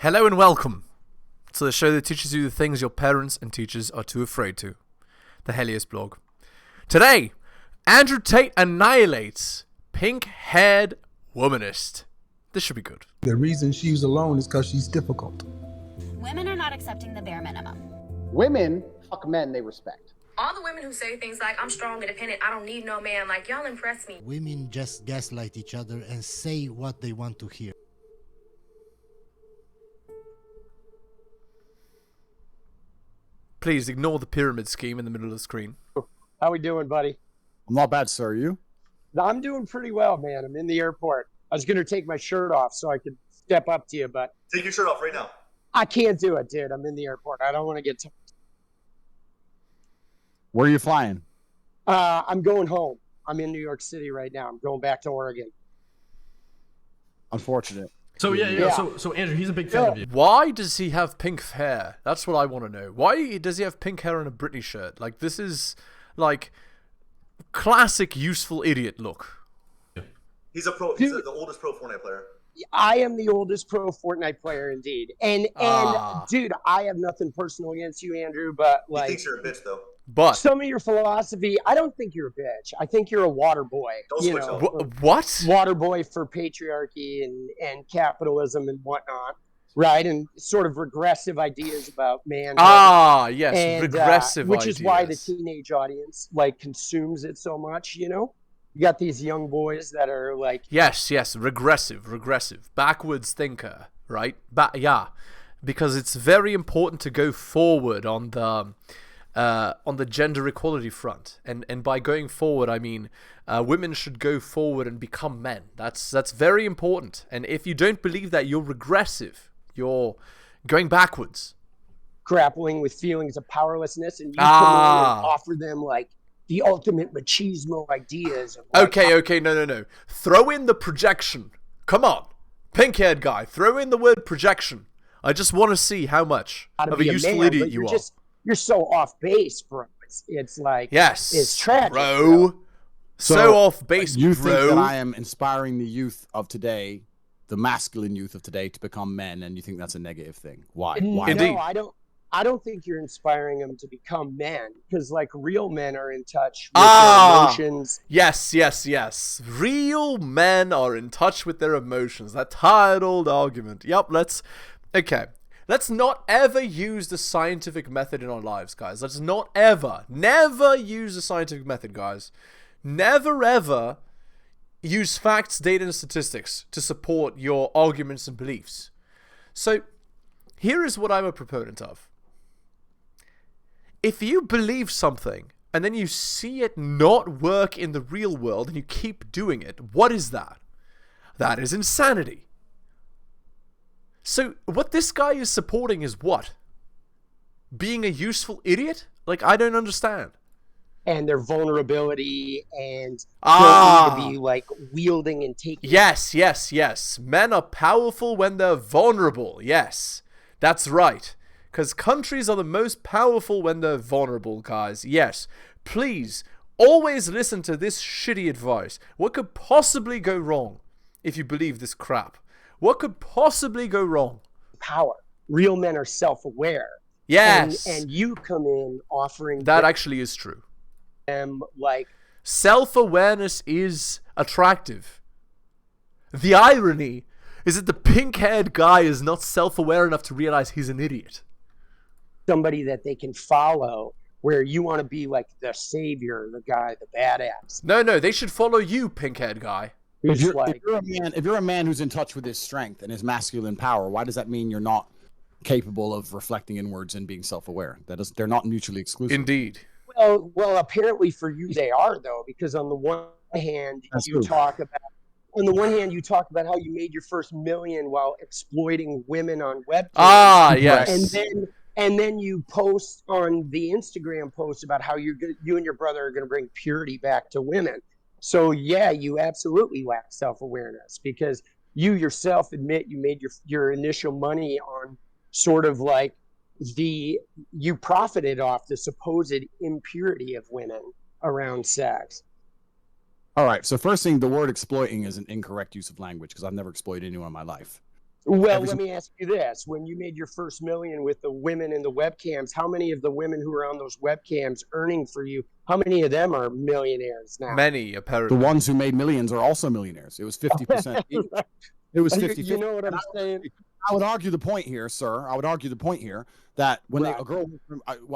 Hello and welcome to the show that teaches you the things your parents and teachers are too afraid to. The heliosblog. Today, Andrew Tate annihilates pink-haired womanist. This should be good. The reason she's alone is because she's difficult. Women are not accepting the bare minimum. Women fuck men they respect. All the women who say things like, I'm strong, independent, I don't need no man, like, y'all impress me. Women just gaslight each other and say what they want to hear. Please ignore the pyramid scheme in the middle of the screen. How we doing, buddy? I'm not bad, sir. Are you? I'm doing pretty well, man. I'm in the airport. I was going to take my shirt off so I could step up to you, but... Take your shirt off right now. I can't do it, dude. I'm in the airport. I don't want to get... Where are you flying? I'm going home. I'm in New York City right now. I'm going back to Oregon. Unfortunate. So so Andrew, he's a big fan of you. Why does he have pink hair? That's what I want to know. Why does he have pink hair and a Britney shirt? Like, this is, like, classic useful idiot look. He's a pro. He's the oldest pro Fortnite player. I am the oldest pro Fortnite player, indeed. And dude, I have nothing personal against you, Andrew, but, like... He thinks you're a bitch, though. But some of your philosophy, I don't think you're a bitch. I think you're a water boy. What? Water boy for patriarchy and capitalism and whatnot, right? And sort of regressive ideas about man. Yes, and, regressive which ideas. Is why the teenage audience like consumes it so much. You know, you got these young boys that are like yes, regressive, backwards thinker, right? Because it's very important to go forward on the gender equality front, and by going forward I mean women should go forward and become men. That's very important, and if you don't believe that, you're regressive, you're going backwards, grappling with feelings of powerlessness, and you come in and offer them like the ultimate machismo ideas of okay, no, throw in the projection, come on, pink-haired guy, throw in the word projection. I just want to see how much of a useful idiot you are. You're so off base, bro. It's like, yes, it's tragic, bro. So off base, you bro. think that I am inspiring the youth of today, the masculine youth of today, to become men, and you think that's a negative thing? Why? Indeed. No, I don't think you're inspiring them to become men, because like real men are in touch with their emotions. Yes. Real men are in touch with their emotions. That tired-old argument. Yep. Let's not ever use the scientific method in our lives, guys. Let's not never use the scientific method, guys. Never, ever use facts, data, and statistics to support your arguments and beliefs. So, here is what I'm a proponent of. If you believe something, and then you see it not work in the real world, and you keep doing it, what is that? That is insanity. So, what this guy is supporting is what? Being a useful idiot? Like, I don't understand. And their vulnerability and to be, like, wielding and taking... Yes. Men are powerful when they're vulnerable. Yes, that's right. Because countries are the most powerful when they're vulnerable, guys. Yes. Please, always listen to this shitty advice. What could possibly go wrong if you believe this crap? What could possibly go wrong? Power. Real men are self-aware. Yes. And you come in offering... That actually is true. Like... Self-awareness is attractive. The irony is that the pink-haired guy is not self-aware enough to realize he's an idiot. Somebody that they can follow, where you want to be like the savior, the guy, the badass. No, they should follow you, pink-haired guy. If you're a man who's in touch with his strength and his masculine power, why does that mean you're not capable of reflecting inwards and being self-aware? They're not mutually exclusive. Indeed. Well, apparently for you they are, though, because on the one hand you talk about how you made your first million while exploiting women on webcams. Yes. And then you post on the Instagram post about how you and your brother are going to bring purity back to women. So yeah, you absolutely lack self-awareness, because you yourself admit you made your initial money on sort of like you profited off the supposed impurity of women around sex. All right. So first thing, the word exploiting is an incorrect use of language, because I've never exploited anyone in my life. Well, let me ask you this. When you made your first million with the women in the webcams, how many of the women who were on those webcams earning for you, how many of them are millionaires now? Many, apparently. The ones who made millions are also millionaires. It was 50%. It was 50-50. You know what I'm saying? I would argue the point here, sir. I would argue the point here that when a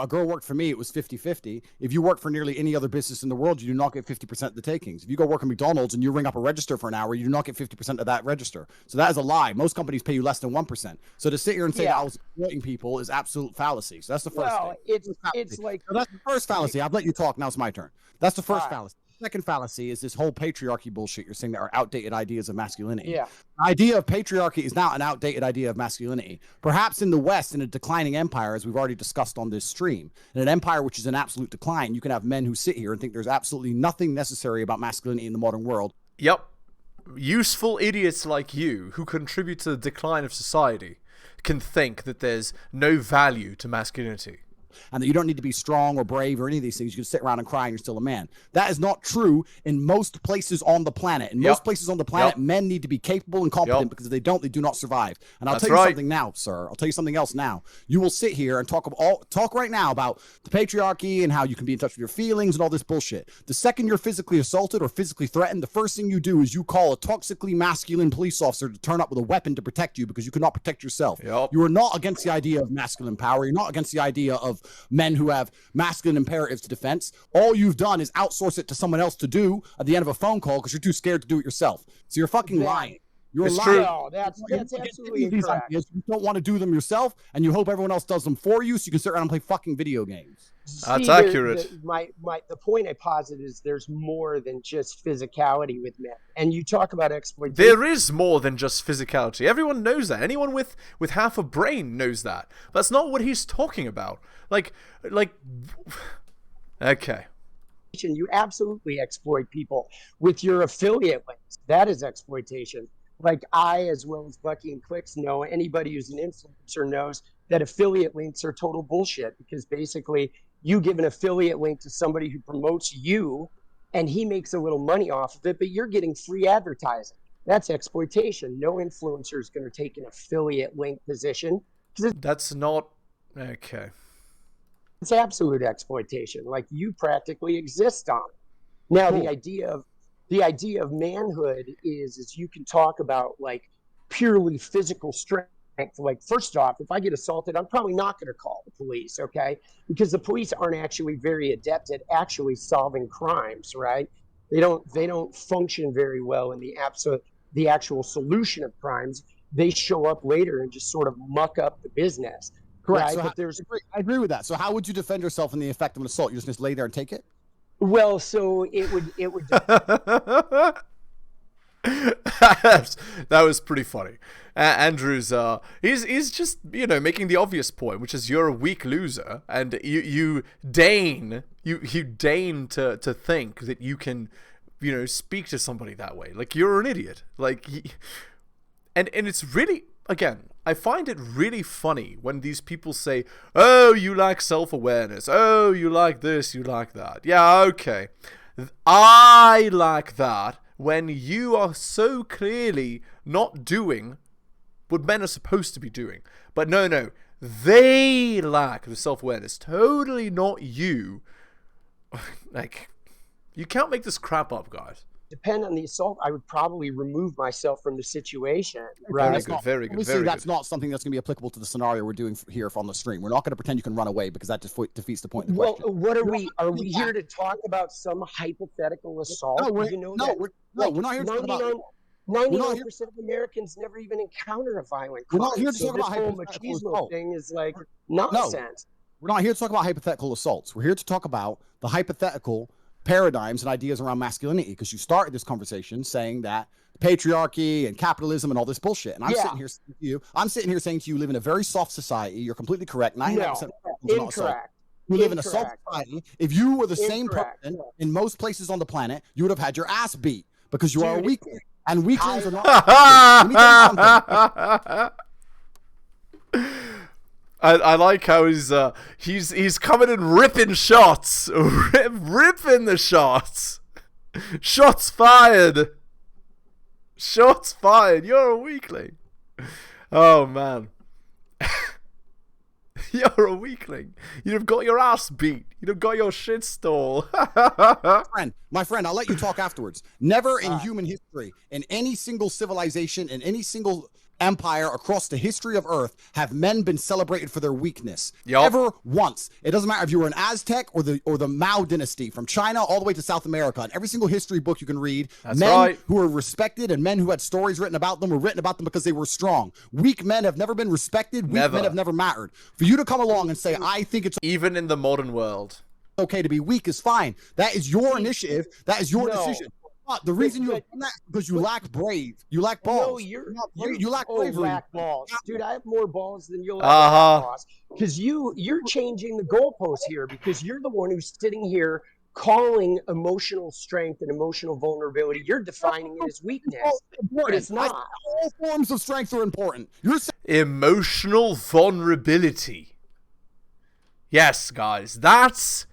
girl worked for me, it was 50-50. If you work for nearly any other business in the world, you do not get 50% of the takings. If you go work at McDonald's and you ring up a register for an hour, you do not get 50% of that register. So that is a lie. Most companies pay you less than 1%. So to sit here and say that I was exploiting people is absolute fallacy. So that's the first thing. It's like... So that's the first fallacy. I've let you talk. Now it's my turn. That's the first fallacy. Second fallacy is this whole patriarchy bullshit you're saying that are outdated ideas of masculinity. Yeah. The idea of patriarchy is now an outdated idea of masculinity. Perhaps in the West, in a declining empire, as we've already discussed on this stream, in an empire which is in absolute decline, you can have men who sit here and think there's absolutely nothing necessary about masculinity in the modern world. Yep. Useful idiots like you who contribute to the decline of society can think that there's no value to masculinity. And that you don't need to be strong or brave or any of these things. You can sit around and cry and you're still a man. That is not true in most places on the planet. In most places on the planet, men need to be capable and competent because if they don't, they do not survive. And I'll tell you something now, sir. I'll tell you something else now. You will sit here and talk right now about the patriarchy and how you can be in touch with your feelings and all this bullshit. The second you're physically assaulted or physically threatened, the first thing you do is you call a toxically masculine police officer to turn up with a weapon to protect you because you cannot protect yourself. You are not against the idea of masculine power. You're not against the idea of men who have masculine imperatives to defense. All you've done is outsource it to someone else to do at the end of a phone call because you're too scared to do it yourself. So you're fucking lying. You're lying. No, that's absolutely incorrect. You don't want to do them yourself, and you hope everyone else does them for you so you can sit around and play fucking video games. That's accurate. The point I posit is there's more than just physicality with men. And you talk about exploitation. There is more than just physicality. Everyone knows that. Anyone with half a brain knows that. That's not what he's talking about. Like, okay. You absolutely exploit people with your affiliate links. That is exploitation. Like I, as well as Bucky and Clicks, know anybody who's an influencer knows that affiliate links are total bullshit because basically you give an affiliate link to somebody who promotes you and he makes a little money off of it, but you're getting free advertising. That's exploitation. No influencer is going to take an affiliate link position. That's not okay. It's absolute exploitation. Like you practically exist on it. Now, the idea of manhood is you can talk about like purely physical strength. Like first off, if I get assaulted, I'm probably not going to call the police, okay? Because the police aren't actually very adept at actually solving crimes, right? They don't function very well in the actual solution of crimes. They show up later and just sort of muck up the business. Correct. Right? So I agree with that. So how would you defend yourself in the effect of an assault? You just lay there and take it? Well, so it would that was pretty funny. Andrew's he's just making the obvious point, which is you're a weak loser, and you deign to think that you can speak to somebody that way. Like you're an idiot. Like and it's really, again, I find it really funny when these people say, oh, you lack self-awareness. Oh, you like this, you like that. Yeah, okay. I lack that when you are so clearly not doing what men are supposed to be doing. But no, they lack the self-awareness. Totally not you. Like, you can't make this crap up, guys. Depend on the assault, I would probably remove myself from the situation. Right? Very good. Obviously, that's not something that's going to be applicable to the scenario we're doing here on the stream. We're not going to pretend you can run away because that defeats the point of the question. Well, what are we? Are we here to talk about some hypothetical assault? No, we're not here to talk about. 99% of Americans never even encounter a violent crime. We're not here to talk about this whole hypothetical machismo assault. thing is like nonsense. We're not here to talk about hypothetical assaults. We're here to talk about the hypothetical paradigms and ideas around masculinity, because you started this conversation saying that patriarchy and capitalism and all this bullshit. And I'm sitting here saying to you, you live in a very soft society. You're completely correct. 99% incorrect. You live in a soft society. If you were the same person in most places on the planet, you would have had your ass beat because you are a weakling. And weaklings are not. Let me tell you something. I like how he's coming and ripping shots, ripping the shots. Shots fired. Shots fired. You're a weakling. Oh, man. You're a weakling. You've got your ass beat. You've got your shit stole. My friend, I'll let you talk afterwards. Never in human history, in any single civilization, in any single empire across the history of Earth, have men been celebrated for their weakness. Ever once. It doesn't matter if you were an Aztec or the Mao dynasty, from China all the way to South America. In every single history book you can read, men who were respected and men who had stories written about them were written about them because they were strong. Weak men have never been respected. Weak men have never mattered. For you to come along and say, I think it's even in the modern world okay to be weak is fine. That is your initiative. That is your decision. But the reason you have done that is because you lack brave. You lack balls. No, you lack bravery. Lack balls. Dude, I have more balls than you'll ever have, boss. Because you're changing the goalposts here, because you're the one who's sitting here calling emotional strength and emotional vulnerability. You're defining it as weakness. But it's not. All forms of strength are important. You're emotional vulnerability. Yes, guys, that's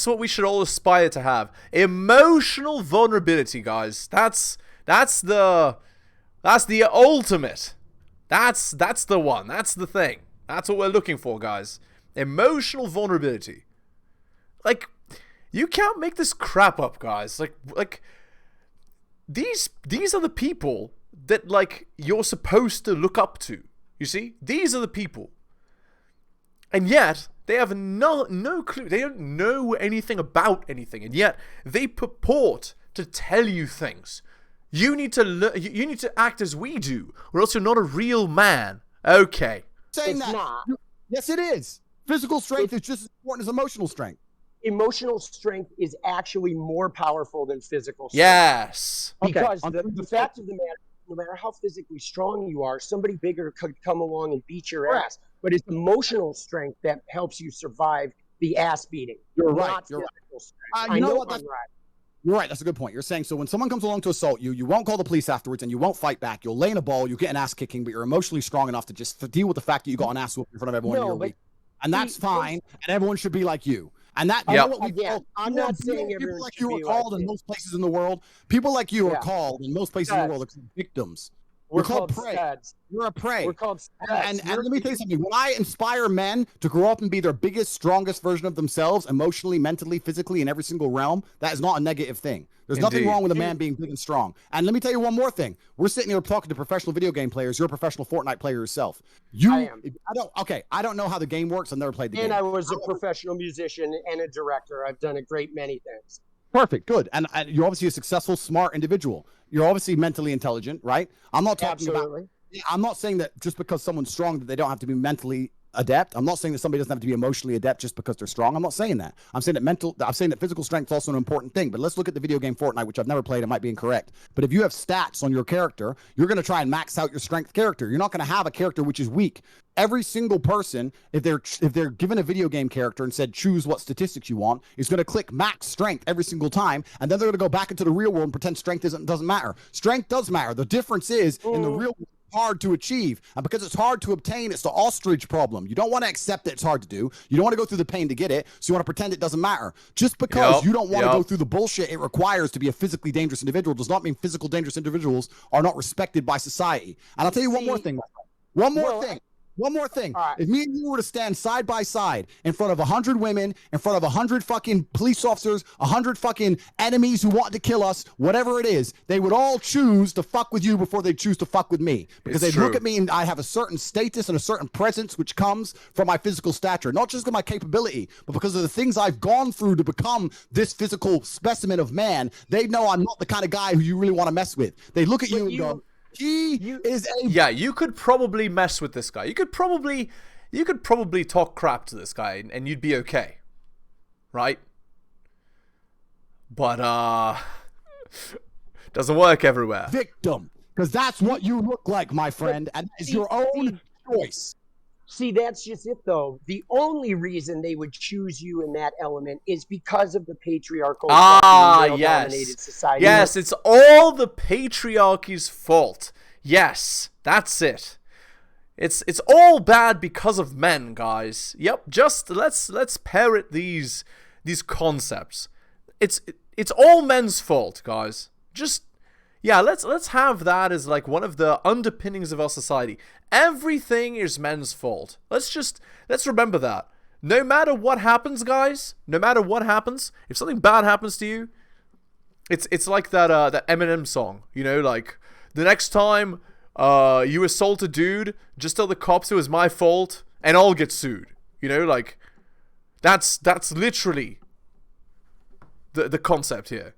what we should all aspire to have. Emotional vulnerability, guys. That's the ultimate. That's the one. That's the thing. That's what we're looking for, guys. Emotional vulnerability. Like, you can't make this crap up, guys. Like these are the people that, like, you're supposed to look up to. You see? These are the people. And yet, they have no clue. They don't know anything about anything. And yet, they purport to tell you things. You need to you need to act as we do, or else you're not a real man. Okay. Saying it's not. Yes, it is. Physical strength is just as important as emotional strength. Emotional strength is actually more powerful than physical strength. Yes. Because the fact of the matter, no matter how physically strong you are, somebody bigger could come along and beat your ass. But it's emotional strength that helps you survive the ass beating. You're right. You're right. You know what? I'm right. You're right. That's a good point. You're saying, so when someone comes along to assault you, you won't call the police afterwards and you won't fight back. You'll lay in a ball, you get an ass kicking, but you're emotionally strong enough to just deal with the fact that you got an ass whooping in front of everyone. You're weak. And that's fine. And everyone should be like you. And that, I'm not saying people like you are called in most places in the world. People like you are called in most places in the world are victims. We're called prey. Studs. You're a prey. We're called studs. And let me tell you something. When I inspire men to grow up and be their biggest, strongest version of themselves, emotionally, mentally, physically, in every single realm, that is not a negative thing. There's nothing wrong with a man being big and strong. And let me tell you one more thing. We're sitting here talking to professional video game players. You're a professional Fortnite player yourself. I am. I don't know how the game works. I've never played the game. And I was a professional musician and a director. I've done a great many things. Perfect. Good. And you're obviously a successful, smart individual. You're obviously mentally intelligent, right? I'm not talking about... I'm not saying that just because someone's strong that they don't have to be mentally adept. I'm not saying that somebody doesn't have to be emotionally adept just because they're strong. I'm not saying that. I'm saying that physical strength is also an important thing. But let's look at the video game Fortnite, which I've never played. It might be incorrect. But if you have stats on your character, you're going to try and max out your strength character. You're not going to have a character which is weak. Every single person, if they're given a video game character and said choose what statistics you want, is going to click max strength every single time, and then they're going to go back into the real world and pretend strength doesn't matter. Strength does matter. The difference is in the real world, hard to achieve, and because it's hard to obtain, it's the ostrich problem. You don't want to accept that it's hard to do. You don't want to go through the pain to get it, so you want to pretend it doesn't matter. Just because you don't want to go through the bullshit it requires to be a physically dangerous individual does not mean physical dangerous individuals are not respected by society. And I'll tell you one more thing, my friend. One more thing. Right. If me and you were to stand side by side in front of 100 women, in front of 100 fucking police officers, 100 fucking enemies who want to kill us, whatever it is, they would all choose to fuck with you before they choose to fuck with me. Because they'd look at me and I have a certain status and a certain presence which comes from my physical stature. Not just of my capability, but because of the things I've gone through to become this physical specimen of man. They know I'm not the kind of guy who you really want to mess with. They look at you and go, you could probably mess with this guy. You could probably talk crap to this guy and you'd be okay. Right? But doesn't work everywhere. Victim. Because that's what you look like, my friend, and it's your own choice. See, that's just it, though. The only reason they would choose you in that element is because of the patriarchal, male-dominated society. Yes, it's all the patriarchy's fault. Yes, that's it. It's all bad because of men, guys. Yep, just let's parrot these concepts. It's all men's fault, guys. Just Yeah, let's have that as like one of the underpinnings of our society. Everything is men's fault. Let's remember that. No matter what happens, guys, no matter what happens, if something bad happens to you, it's like that Eminem song, you know, like the next time you assault a dude, just tell the cops it was my fault and I'll get sued. You know, like that's literally the concept here.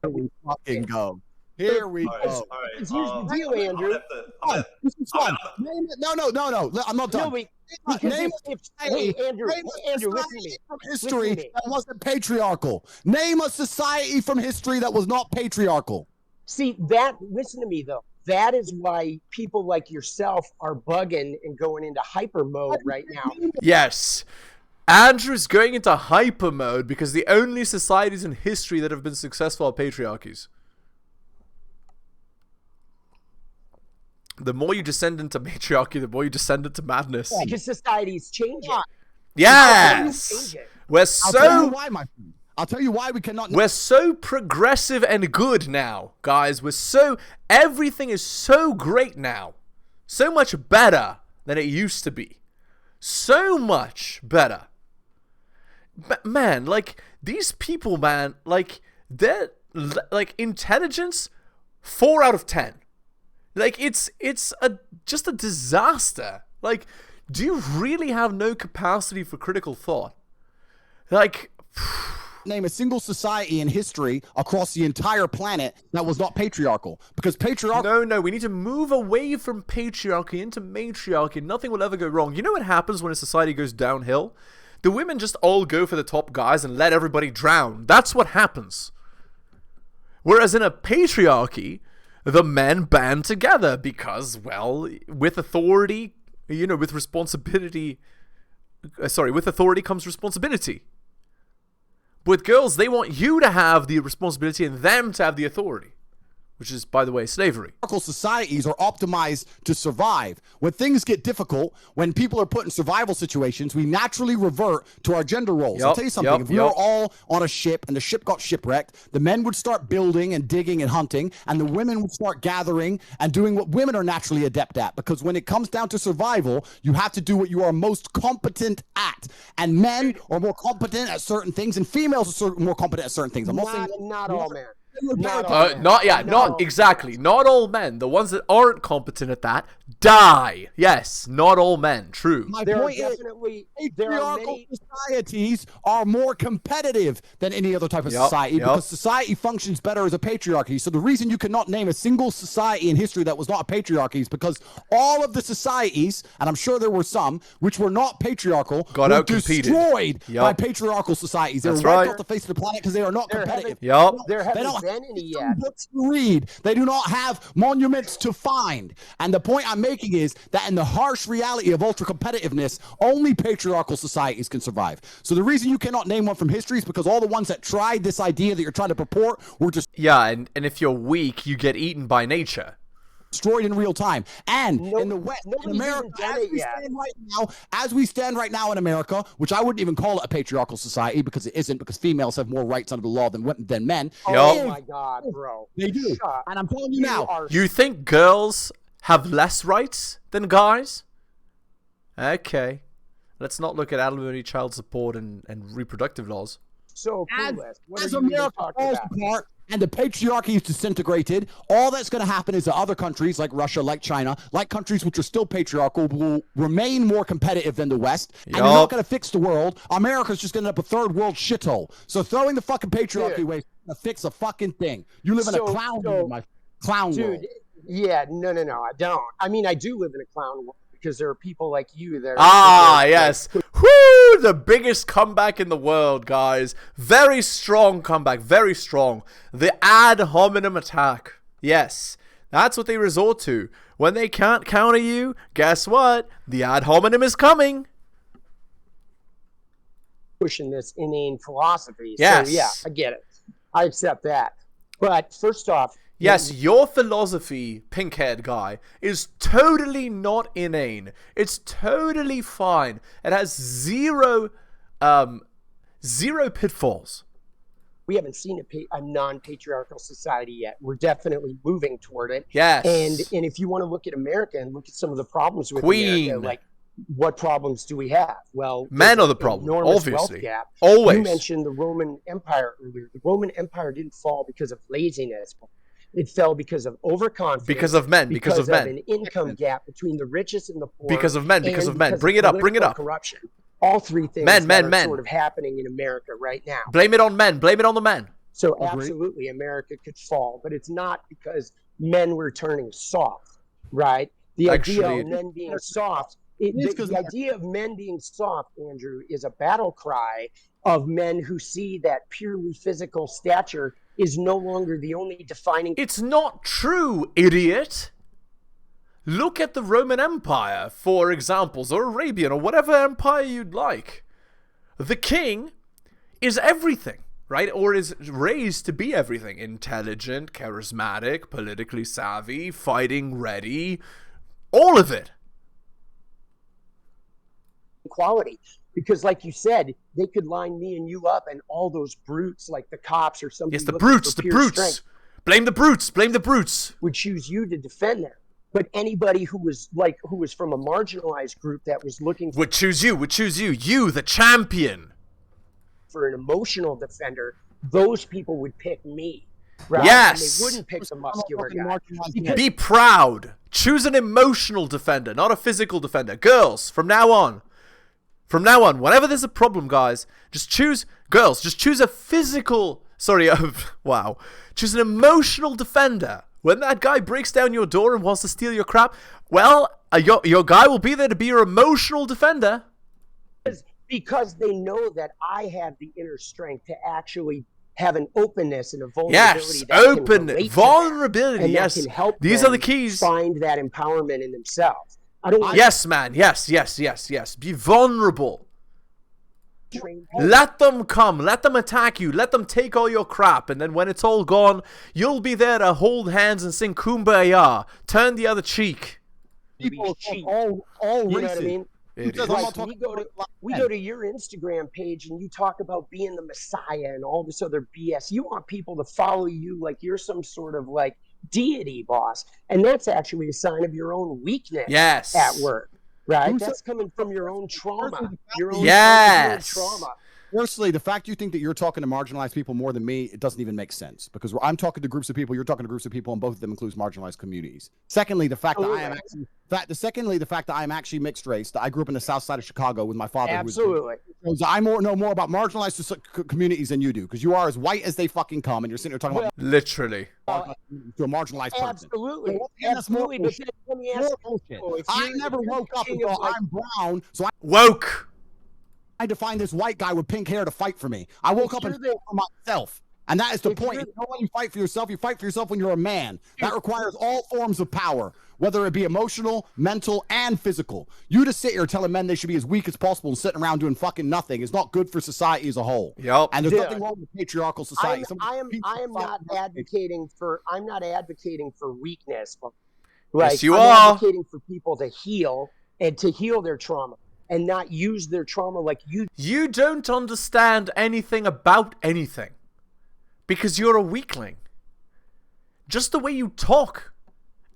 Here we fucking go. Here we go. All right. Here's the deal, Andrew. This is fun. No. I'm not done. No, wait. Name Andrew, listen to me. From history that wasn't patriarchal. Name a society from history that was not patriarchal. See, listen to me, though. That is why people like yourself are bugging and going into hyper mode right now. Yes. Andrew's going into hyper mode because the only societies in history that have been successful are patriarchies. The more you descend into matriarchy, the more you descend into madness. Because society's changing. Yes! We're I'll tell you why, my friend. I'll tell you why we cannot... We're so progressive and good now, guys. Everything is so great now. So much better than it used to be. So much better. Man, like, these people, man, like, they're, like, intelligence, 4 out of 10. Like, it's just a disaster. Like, do you really have no capacity for critical thought? Like... Name a single society in history across the entire planet that was not patriarchal. Because patriarchal... No, we need to move away from patriarchy into matriarchy. Nothing will ever go wrong. You know what happens when a society goes downhill? The women just all go for the top guys and let everybody drown. That's what happens. Whereas in a patriarchy, the men band together because, well, with authority, you know, with responsibility... with authority comes responsibility. With girls, they want you to have the responsibility and them to have the authority. Which is, by the way, slavery. Societies are optimized to survive. When things get difficult, when people are put in survival situations, we naturally revert to our gender roles. I'll tell you something. If we were all on a ship and the ship got shipwrecked, the men would start building and digging and hunting, and the women would start gathering and doing what women are naturally adept at. Because when it comes down to survival, you have to do what you are most competent at. And men are more competent at certain things, and females are more competent at certain things. I'm not saying not all men. Exactly. Not all men. The ones that aren't competent at that die. Yes, not all men. True. My point is, patriarchal societies are more competitive than any other type of society because society functions better as a patriarchy. So the reason you cannot name a single society in history that was not a patriarchy is because all of the societies, and I'm sure there were some, which were not patriarchal, were destroyed by patriarchal societies. They were wiped off the face of the planet because they are not competitive. There haven't been any yet. Books to read. They do not have monuments to find. And the point I'm making is that in the harsh reality of ultra competitiveness, only patriarchal societies can survive. So the reason you cannot name one from history is because all the ones that tried this idea that you're trying to purport were just... Yeah, and if you're weak, you get eaten by nature. Destroyed in real time. And in the West, in America, as we stand right now in America, which I wouldn't even call it a patriarchal society because it isn't, because females have more rights under the law than men. Oh my God, bro. They do. And I'm telling you now. You think girls have less rights than guys? Okay. Let's not look at alimony, child support, and reproductive laws. So, as America falls apart and the patriarchy is disintegrated, all that's going to happen is that other countries like Russia, like China, like countries which are still patriarchal, will remain more competitive than the West. And you're not going to fix the world. America's just going to end up a third world shithole. So throwing the fucking patriarchy away is going to fix a fucking thing. You live in a clown world, my clown world. Yeah, no, I don't. I mean, I do live in a clown world because there are people like you that are... yes. Whoo! The biggest comeback in the world, guys. Very strong comeback. Very strong. The ad hominem attack. Yes. That's what they resort to. When they can't counter you, guess what? The ad hominem is coming. Pushing this inane philosophy. Yes. So, yeah, I get it. I accept that. But first off... Yes, your philosophy, pink-haired guy, is totally not inane. It's totally fine. It has zero pitfalls. we haven't seen a non-patriarchal society yet. We're definitely moving toward it. Yes. And if you want to look at America and look at some of the problems with Queen. America, like what problems do we have? Well, men are the problem, obviously. Wealth gap. Always. You mentioned the Roman Empire earlier. The Roman Empire didn't fall because of laziness. It fell because of overconfidence. Because of men. Because of men. An income gap between the richest and the poor. Because of men. Because of men. Bring it up. Bring it up. Corruption. All three things are sort of happening in America right now. Blame it on men. Blame it on the men. So absolutely, America could fall, but it's not because men were turning soft, right? The idea of men being soft, the idea of men being soft, Andrew, is a battle cry of men who see that purely physical stature is no longer the only defining. It's not true, idiot. Look at the Roman Empire, for examples, or Arabian, or whatever empire you'd like. The king is everything, right? Or is raised to be everything. Intelligent, charismatic, politically savvy, fighting ready, all of it. Quality. Because like you said, they could line me and you up and all those brutes like the cops or something. Yes, the brutes. Blame the brutes. Blame the brutes. Would choose you to defend them. But anybody who was from a marginalized group that was looking would choose you, you, the champion. For an emotional defender, those people would pick me. Right? Yes. And they wouldn't pick the muscular guy. Be proud. Choose an emotional defender, not a physical defender. Girls, from now on, whenever there's a problem, guys, just choose a physical, choose an emotional defender. When that guy breaks down your door and wants to steal your crap, well, your guy will be there to be your emotional defender. Because they know that I have the inner strength to actually have an openness and a vulnerability. Yes, vulnerability. Yes, that can help these are the keys. Find that empowerment in themselves. I don't. Yes, man. Yes. Be vulnerable. Let them come. Let them attack you. Let them take all your crap. And then when it's all gone, you'll be there to hold hands and sing Kumbaya. Turn the other cheek. People all you know what I mean? We go to your Instagram page and you talk about being the Messiah and all this other BS. You want people to follow you like you're some sort of like deity boss. And that's actually a sign of your own weakness at work. Right? That's coming from your own trauma. Your own trauma. Personally, the fact you think that you're talking to marginalized people more than me, it doesn't even make sense. Because I'm talking to groups of people, you're talking to groups of people, and both of them includes marginalized communities. Secondly, the fact that I am actually mixed race. That I grew up in the South Side of Chicago with my father. Absolutely. I know more about marginalized communities than you do, because you are as white as they fucking come, and you're sitting there talking about literally to a marginalized person. Absolutely. Absolutely. But let me ask you, I never woke up and thought I'm brown, so I woke. I had to find this white guy with pink hair to fight for me. I woke up and fought for myself. And that is the point. You know when you fight for yourself, you fight for yourself when you're a man. That requires all forms of power, whether it be emotional, mental, and physical. You to sit here telling men they should be as weak as possible and sitting around doing fucking nothing is not good for society as a whole. Yep. And there's nothing wrong with patriarchal society. I'm not advocating for weakness. Yes, you I'm are. advocating for people to heal and to heal their trauma. And not use their trauma like you. You don't understand anything about anything. Because you're a weakling. Just the way you talk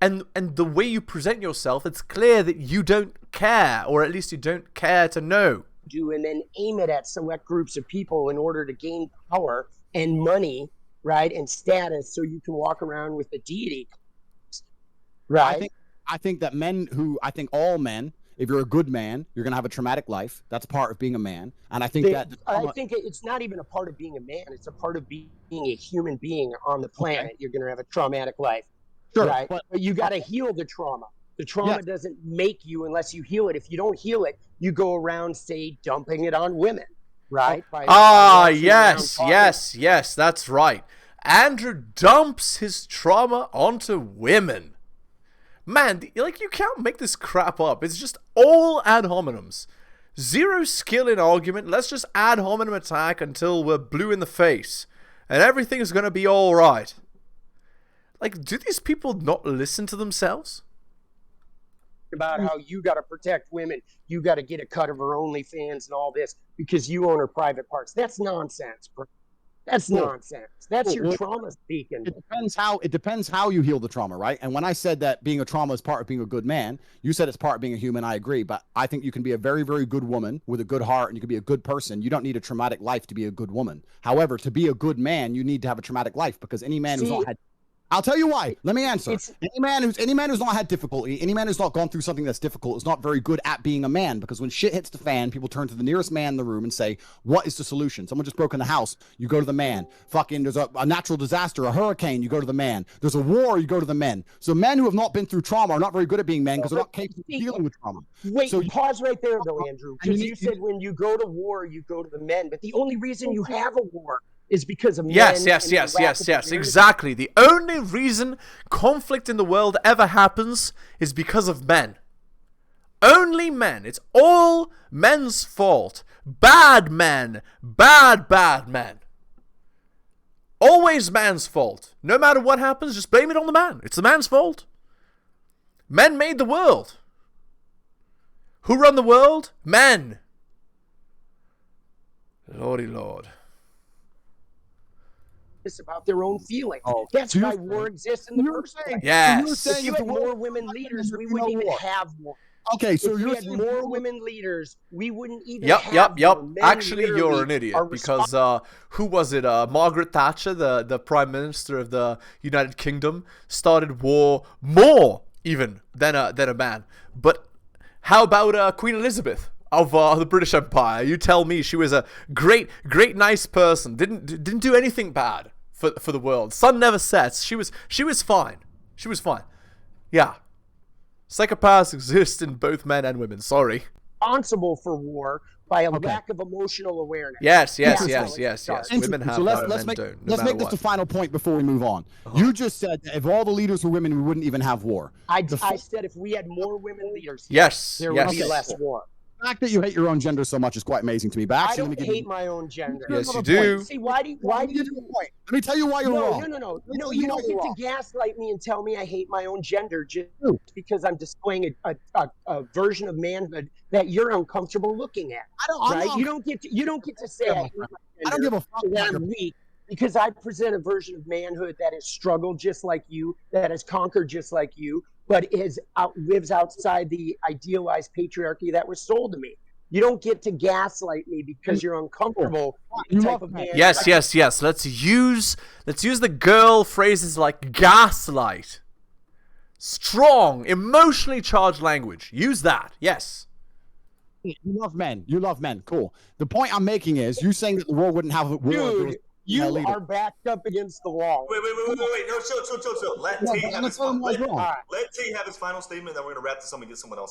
and the way you present yourself, it's clear that you don't care, or at least you don't care to know. And then aim it at select groups of people in order to gain power and money, right, and status, so you can walk around with the deity, right? I think that all men. If you're a good man, you're going to have a traumatic life. That's part of being a man. And I think I think it's not even a part of being a man. It's a part of being a human being on the planet. Okay. You're going to have a traumatic life. Sure. Right? But you got to heal the trauma. The trauma doesn't make you unless you heal it. If you don't heal it, you go around, say, dumping it on women. Right? Yes, that's right. Andrew dumps his trauma onto women. Man, like, you can't make this crap up. It's just all ad hominems. Zero skill in argument. Let's just ad hominem attack until we're blue in the face. And everything's gonna be alright. Like, do these people not listen to themselves? About how you gotta protect women. You gotta get a cut of her OnlyFans and all this because you own her private parts. That's nonsense, bro. That's Cool. nonsense. That's your Well, trauma speaking. It depends how you heal the trauma, right? And when I said that being a trauma is part of being a good man, you said it's part of being a human. I agree, but I think you can be a very, very good woman with a good heart, and you can be a good person. You don't need a traumatic life to be a good woman. However, to be a good man, you need to have a traumatic life, because any man who's not had, I'll tell you why. Let me answer. Any man who's not had difficulty, any man who's not gone through something that's difficult is not very good at being a man, because when shit hits the fan, people turn to the nearest man in the room and say, what is the solution? Someone just broke in the house, you go to the man. Fucking there's a natural disaster, a hurricane, you go to the man. There's a war, you go to the men. So men who have not been through trauma are not very good at being men, because they're not capable of dealing with trauma. Wait, so pause right there though, Andrew, because you said when you go to war, you go to the men, but the only reason you have a war is because of men. Yes. Exactly. The only reason conflict in the world ever happens is because of men. Only men. It's all men's fault. Bad men. Bad men. Always man's fault. No matter what happens, just blame it on the man. It's the man's fault. Men made the world. Who run the world? Men. Lordy Lord. About their own feelings. Oh, that's why war exists in the first place. Yes. If you had more women leaders, we wouldn't even have war. Okay, so if you're we had saying more women leaders, we wouldn't even have Yep. war. Men Actually, you're literally an idiot, are because who was it? Margaret Thatcher, the Prime Minister of the United Kingdom, started war more even than a man. But how about Queen Elizabeth of the British Empire? You tell me she was a great nice person. Didn't do anything bad for the world. Sun never sets. She was fine. She was fine. Yeah. Psychopaths exist in both men and women. Sorry. responsible for war by a lack of emotional awareness. Yes. Women have so let's make this the final point before we move on. You just said that if all the leaders were women, we wouldn't even have war. I said if we had more women leaders, there would be less war. The fact that you hate your own gender so much is quite amazing to me. But actually, I don't hate my own gender. Yes, you do. See, why do you point? Let me tell you why you're wrong. No, you don't get to gaslight me and tell me I hate my own gender just because I'm displaying a version of manhood that you're uncomfortable looking at. You don't get to say I hate my gender. I don't give a fuck that I'm weak because I present a version of manhood that has struggled just like you, that has conquered just like you, but lives outside the idealized patriarchy that was sold to me. You don't get to gaslight me because you're uncomfortable with the type of man. Yes. Let's use the girl phrases like gaslight. Strong, emotionally charged language. Use that. Yes. You love men. Cool. The point I'm making is you saying that the world wouldn't have a war. Dude, you are backed up against the wall. Wait. No, chill. Let Tate have his final statement, then we're going to wrap this up and get someone else.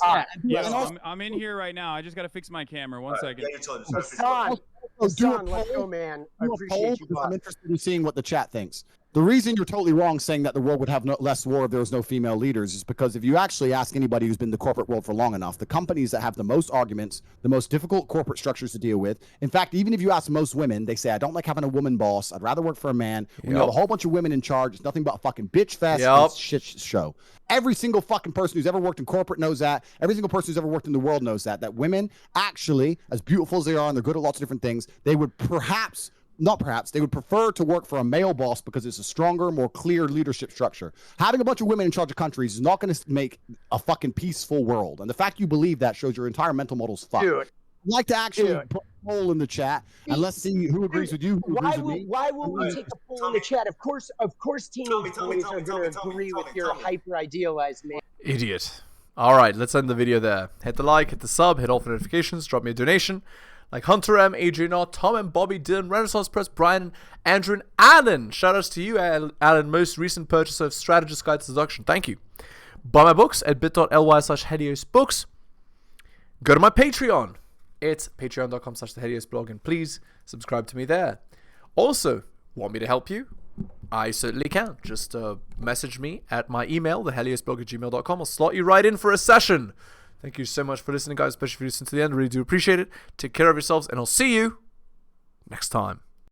I'm in here right now. I just got to fix my camera. One second. Yeah, you're chilling. Hassan, let's go, man. I appreciate you. I'm interested in seeing what the chat thinks. The reason you're totally wrong saying that the world would have less war if there was no female leaders is because if you actually ask anybody who's been in the corporate world for long enough, the companies that have the most arguments, the most difficult corporate structures to deal with, in fact, even if you ask most women, they say, I don't like having a woman boss. I'd rather work for a man. When you have a whole bunch of women in charge, it's nothing but a fucking bitch fest shit show. Every single fucking person who's ever worked in corporate knows that. Every single person who's ever worked in the world knows that women actually, as beautiful as they are, and they're good at lots of different things, they would they would prefer to work for a male boss because it's a stronger, more clear leadership structure. Having a bunch of women in charge of countries is not going to make a fucking peaceful world. And the fact you believe that shows your entire mental model's fucked. Dude. I'd like to actually put a poll in the chat and let's see who agrees with you, who agrees with me. Why will we take a poll in the chat? Of course, teenage boys are going to agree with your hyper-idealized man. Idiot. All right, let's end the video there. Hit the like, hit the sub, hit all for notifications, drop me a donation. Like Hunter M, Adrian R, Tom M, Bobby, Dylan, Renaissance Press, Brian, Andrew, and Alan. Shoutouts to you, Alan, most recent purchaser of Strategist Guide to Seduction. Thank you. Buy my books at bit.ly/heliosbooks. Go to my Patreon. It's patreon.com/theheliosblog, and please subscribe to me there. Also, want me to help you? I certainly can. Just message me at my email, theheliosblog@gmail.com. I'll slot you right in for a session. Thank you so much for listening, guys, especially if you listen to the end. I really do appreciate it. Take care of yourselves, and I'll see you next time.